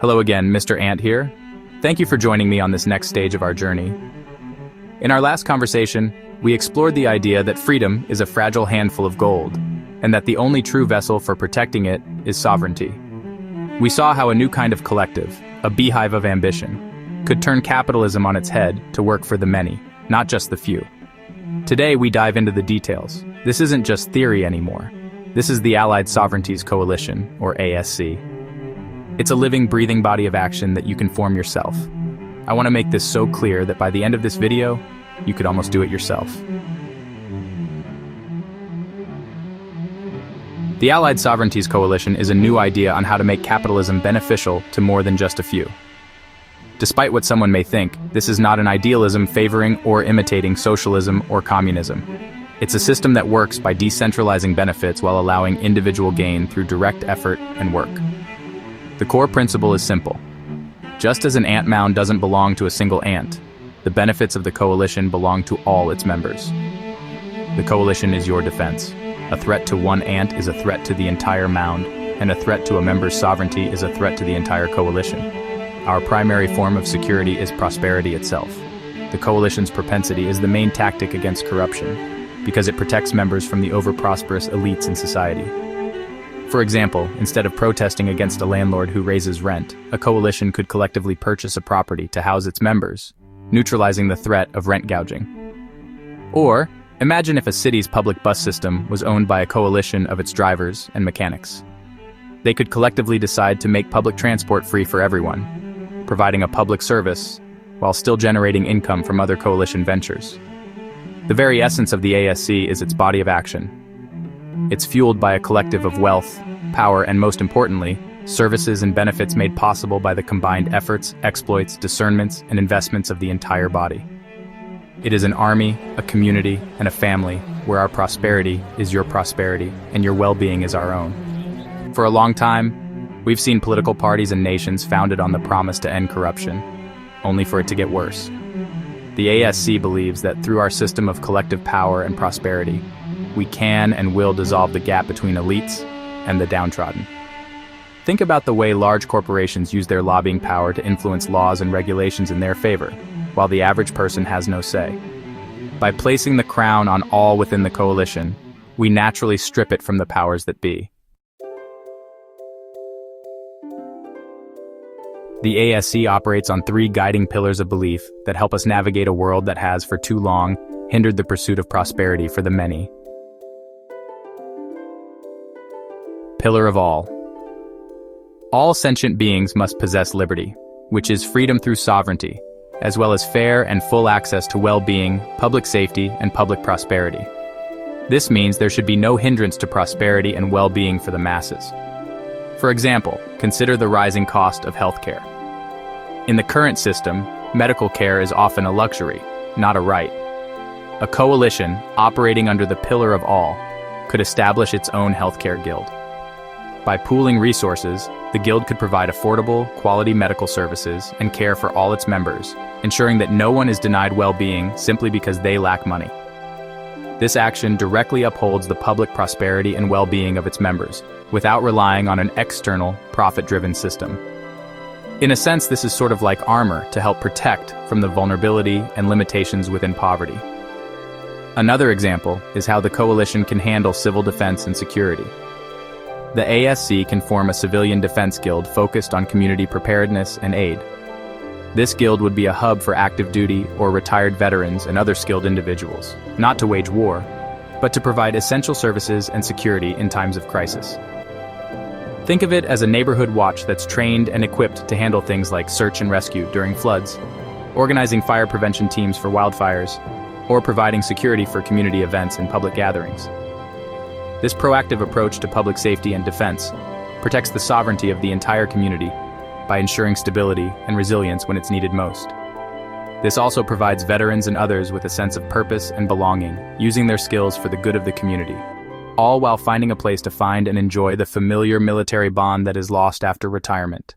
Hello again, Mr. Ant here. Thank you for joining me on this next stage of our journey. In our last conversation, we explored the idea that freedom is a fragile handful of gold, and that the only true vessel for protecting it is sovereignty. We saw how a new kind of collective, a beehive of ambition, could turn capitalism on its head to work for the many, not just the few. Today we dive into the details. This isn't just theory anymore. This is the Allied Sovereignties Coalition, or A.S.C. It's a living, breathing body of action that you can form yourself. I want to make this so clear that by the end of this video, you could almost do it yourself. The Allied Sovereignties Coalition is a new idea on how to make capitalism beneficial to more than just a few. Despite what someone may think, this is not an idealism favoring or imitating socialism or communism. It's a system that works by decentralizing benefits while allowing individual gain through direct effort and work. The core principle is simple. Just as an ant mound doesn't belong to a single ant, the benefits of the coalition belong to all its members. The coalition is your defense. A threat to one ant is a threat to the entire mound, and a threat to a member's sovereignty is a threat to the entire coalition. Our primary form of security is prosperity itself. The coalition's propensity is the main tactic against corruption, because it protects members from the over-prosperous elites in society. For example, instead of protesting against a landlord who raises rent, a coalition could collectively purchase a property to house its members, neutralizing the threat of rent gouging. Or, imagine if a city's public bus system was owned by a coalition of its drivers and mechanics. They could collectively decide to make public transport free for everyone, providing a public service while still generating income from other coalition ventures. The very essence of the A.S.C. is its body of action. It's fueled by a collective of wealth, power, and most importantly, services and benefits made possible by the combined efforts, exploits, discernments, and investments of the entire body. It is an army, a community, and a family where our prosperity is your prosperity and your well-being is our own. For a long time, we've seen political parties and nations founded on the promise to end corruption, only for it to get worse. The A.S.C. believes that through our system of collective power and prosperity, we can and will dissolve the gap between elites and the downtrodden. Think about the way large corporations use their lobbying power to influence laws and regulations in their favor, while the average person has no say. By placing the crown on all within the coalition, we naturally strip it from the powers that be. The A.S.C. operates on three guiding pillars of belief that help us navigate a world that has, for too long, hindered the pursuit of prosperity for the many. Pillar of all. All sentient beings must possess liberty, which is freedom through sovereignty, as well as fair and full access to well-being, public safety, and public prosperity. This means there should be no hindrance to prosperity and well-being for the masses. For example, consider the rising cost of healthcare. In the current system, medical care is often a luxury, not a right. A coalition, operating under the pillar of all, could establish its own healthcare guild. By pooling resources, the guild could provide affordable, quality medical services and care for all its members, ensuring that no one is denied well-being simply because they lack money. This action directly upholds the public prosperity and well-being of its members, without relying on an external, profit-driven system. In a sense, this is sort of like armor to help protect from the vulnerability and limitations within poverty. Another example is how the coalition can handle civil defense and security. The A.S.C. can form a civilian defense guild focused on community preparedness and aid. This guild would be a hub for active duty or retired veterans and other skilled individuals, not to wage war, but to provide essential services and security in times of crisis. Think of it as a neighborhood watch that's trained and equipped to handle things like search and rescue during floods, organizing fire prevention teams for wildfires, or providing security for community events and public gatherings. This proactive approach to public safety and defense protects the sovereignty of the entire community by ensuring stability and resilience when it's needed most. This also provides veterans and others with a sense of purpose and belonging, using their skills for the good of the community, all while finding a place to find and enjoy the familiar military bond that is lost after retirement.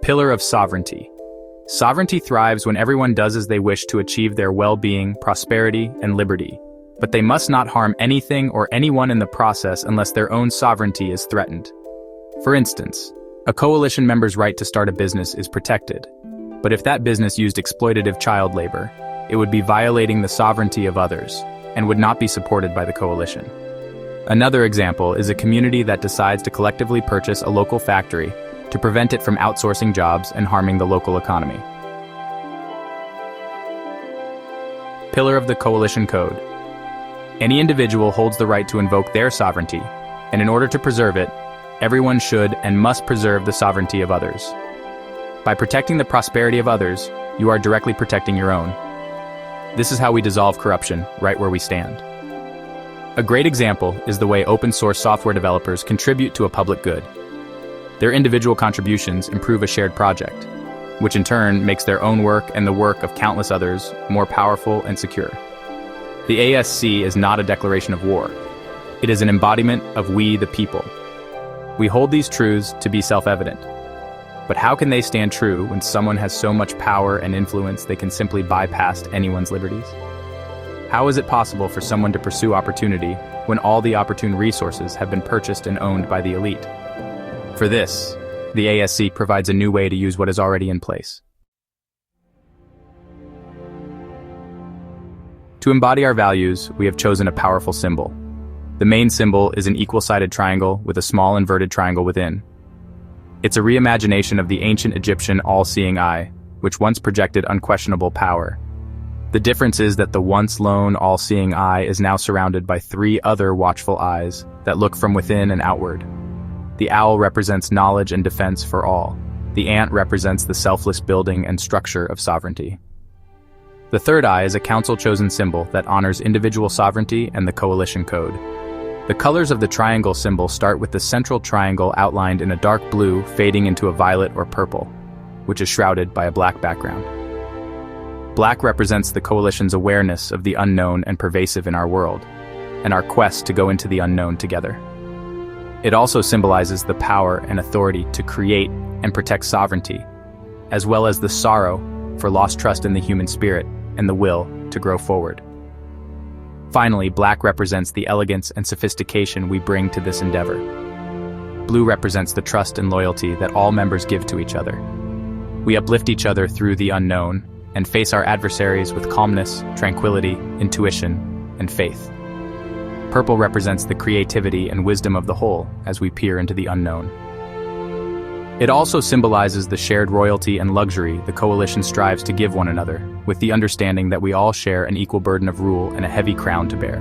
Pillar of sovereignty. Sovereignty thrives when everyone does as they wish to achieve their well-being, prosperity, and liberty, but they must not harm anything or anyone in the process unless their own sovereignty is threatened. For instance, a coalition member's right to start a business is protected, but if that business used exploitative child labor, it would be violating the sovereignty of others and would not be supported by the coalition. Another example is a community that decides to collectively purchase a local factory to prevent it from outsourcing jobs and harming the local economy. Pillar of the Coalition Code. Any individual holds the right to invoke their sovereignty, and in order to preserve it, everyone should and must preserve the sovereignty of others. By protecting the prosperity of others, you are directly protecting your own. This is how we dissolve corruption, right where we stand. A great example is the way open-source software developers contribute to a public good. Their individual contributions improve a shared project, which in turn makes their own work and the work of countless others more powerful and secure. The A.S.C is not a declaration of war. It is an embodiment of we the people. We hold these truths to be self-evident. But how can they stand true when someone has so much power and influence they can simply bypass anyone's liberties? How is it possible for someone to pursue opportunity when all the opportune resources have been purchased and owned by the elite? For this, the A.S.C provides a new way to use what is already in place. To embody our values, we have chosen a powerful symbol. The main symbol is an equal-sided triangle with a small inverted triangle within. It's a reimagination of the ancient Egyptian all-seeing eye, which once projected unquestionable power. The difference is that the once lone all-seeing eye is now surrounded by 3 other watchful eyes that look from within and outward. The owl represents knowledge and defense for all. The ant represents the selfless building and structure of sovereignty. The third eye is a council-chosen symbol that honors individual sovereignty and the coalition code. The colors of the triangle symbol start with the central triangle outlined in a dark blue fading into a violet or purple, which is shrouded by a black background. Black represents the coalition's awareness of the unknown and pervasive in our world, and our quest to go into the unknown together. It also symbolizes the power and authority to create and protect sovereignty, as well as the sorrow for lost trust in the human spirit and the will to grow forward. Finally, black represents the elegance and sophistication we bring to this endeavor. Blue represents the trust and loyalty that all members give to each other. We uplift each other through the unknown and face our adversaries with calmness, tranquility, intuition, and faith. Purple represents the creativity and wisdom of the whole as we peer into the unknown. It also symbolizes the shared royalty and luxury the coalition strives to give one another, with the understanding that we all share an equal burden of rule and a heavy crown to bear.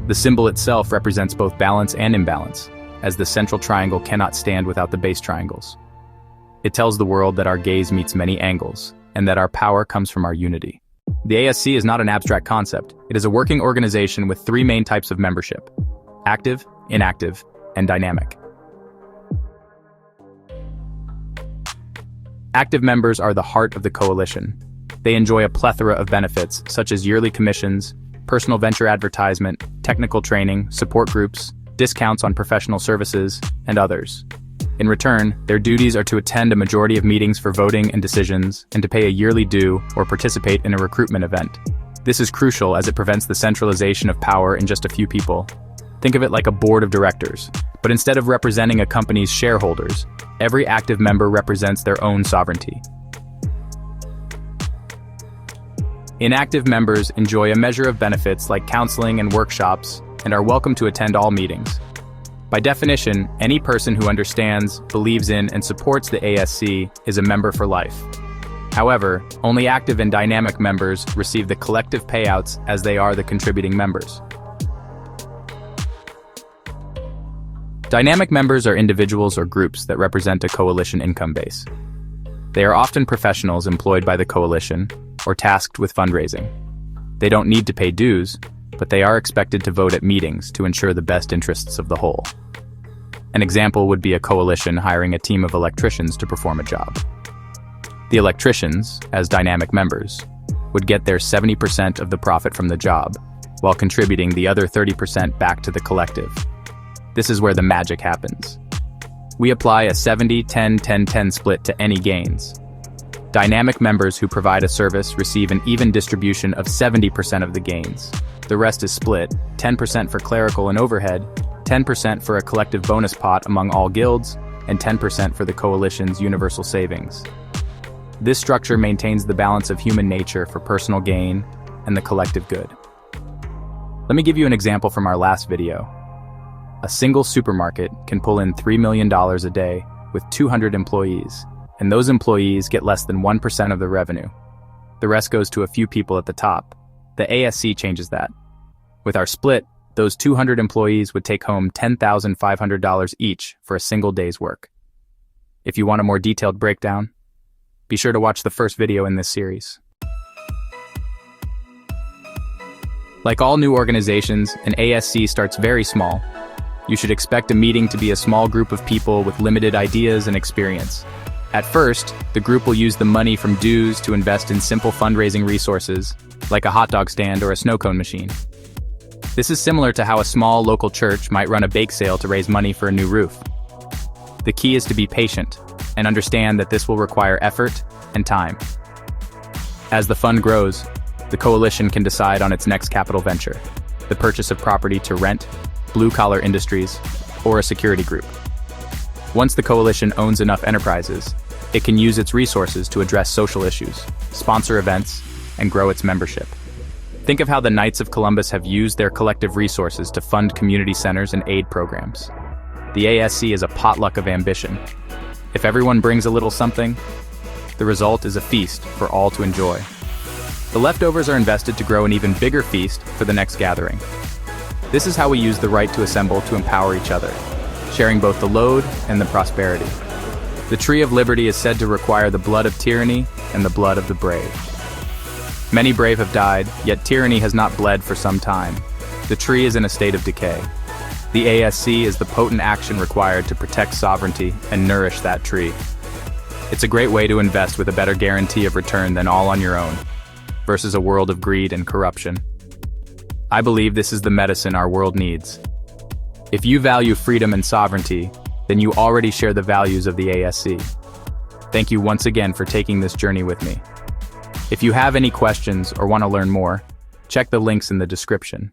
The symbol itself represents both balance and imbalance, as the central triangle cannot stand without the base triangles. It tells the world that our gaze meets many angles, and that our power comes from our unity. The A.S.C is not an abstract concept. It is a working organization with 3 main types of membership: active, inactive, and dynamic. Active members are the heart of the coalition. They enjoy a plethora of benefits, such as yearly commissions, personal venture advertisement, technical training, support groups, discounts on professional services, and others. In return, their duties are to attend a majority of meetings for voting and decisions, and to pay a yearly due or participate in a recruitment event. This is crucial as it prevents the centralization of power in just a few people. Think of it like a board of directors, but instead of representing a company's shareholders, every active member represents their own sovereignty. Inactive members enjoy a measure of benefits like counseling and workshops and are welcome to attend all meetings. By definition, any person who understands, believes in, and supports the A.S.C is a member for life. However, only active and dynamic members receive the collective payouts as they are the contributing members. Dynamic members are individuals or groups that represent a coalition income base. They are often professionals employed by the coalition or tasked with fundraising. They don't need to pay dues, but they are expected to vote at meetings to ensure the best interests of the whole. An example would be a coalition hiring a team of electricians to perform a job. The electricians, as dynamic members, would get their 70% of the profit from the job, while contributing the other 30% back to the collective. This is where the magic happens. We apply a 70-10-10-10 split to any gains. Dynamic members who provide a service receive an even distribution of 70% of the gains. The rest is split, 10% for clerical and overhead, 10% for a collective bonus pot among all guilds, and 10% for the coalition's universal savings. This structure maintains the balance of human nature for personal gain and the collective good. Let me give you an example from our last video. A single supermarket can pull in $3 million a day with 200 employees, and those employees get less than 1% of the revenue. The rest goes to a few people at the top. The A.S.C changes that. With our split, those 200 employees would take home $10,500 each for a single day's work. If you want a more detailed breakdown, be sure to watch the first video in this series. Like all new organizations, an A.S.C starts very small. You should expect a meeting to be a small group of people with limited ideas and experience. At first, the group will use the money from dues to invest in simple fundraising resources, like a hot dog stand or a snow cone machine. This is similar to how a small local church might run a bake sale to raise money for a new roof. The key is to be patient and understand that this will require effort and time. As the fund grows, the coalition can decide on its next capital venture, the purchase of property to rent, blue-collar industries, or a security group. Once the coalition owns enough enterprises, it can use its resources to address social issues, sponsor events, and grow its membership. Think of how the Knights of Columbus have used their collective resources to fund community centers and aid programs. The A.S.C is a potluck of ambition. If everyone brings a little something, the result is a feast for all to enjoy. The leftovers are invested to grow an even bigger feast for the next gathering. This is how we use the right to assemble to empower each other, sharing both the load and the prosperity. The tree of liberty is said to require the blood of tyranny and the blood of the brave. Many brave have died, yet tyranny has not bled for some time. The tree is in a state of decay. The A.S.C is the potent action required to protect sovereignty and nourish that tree. It's a great way to invest with a better guarantee of return than all on your own, versus a world of greed and corruption. I believe this is the medicine our world needs. If you value freedom and sovereignty, then you already share the values of the A.S.C. Thank you once again for taking this journey with me. If you have any questions or want to learn more, check the links in the description.